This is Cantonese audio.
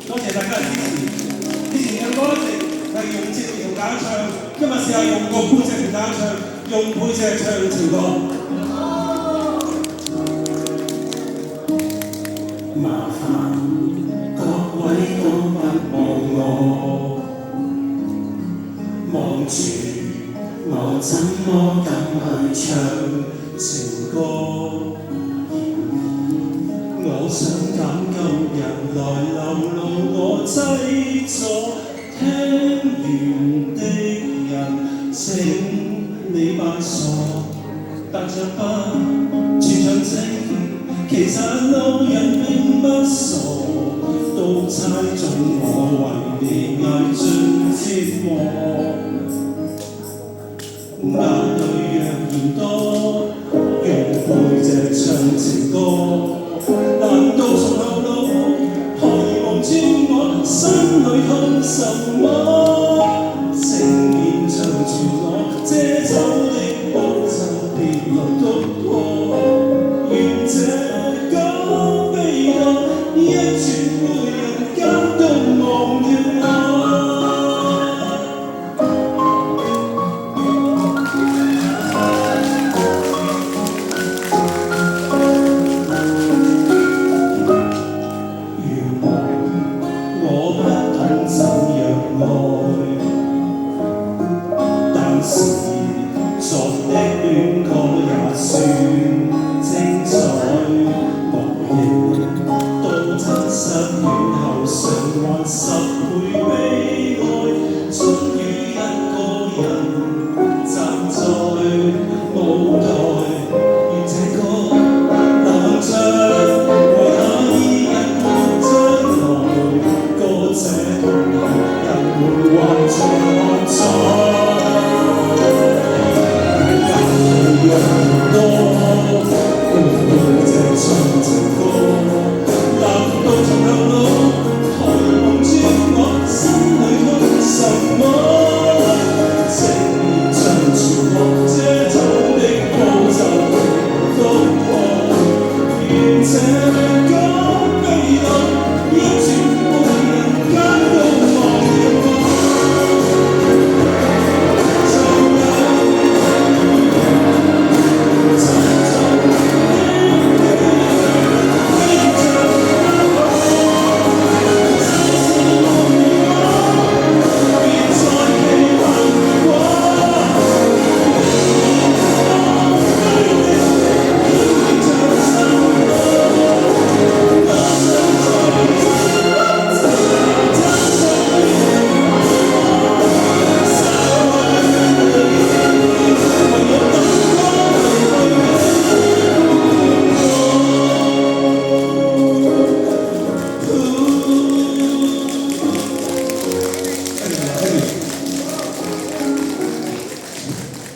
多謝大家嘅支持。以前唱歌一直係用直同大家唱，今日試下用個背脊同大家唱，用背脊唱情歌。麻煩各位都不望我，望住我怎麼敢去唱情歌？我想感救人來流露我製作，聽完的人請你扮傻，但唱不住唱情，其實路人並不傻，都猜中我為你捱盡折磨。眼淚若然多，用背脊唱情歌。難道從後路可以望穿我心裏痛什麼？情言隨住我遮醜的波就別來突破，願這個悲歌一轉每人間都忘掉我。如果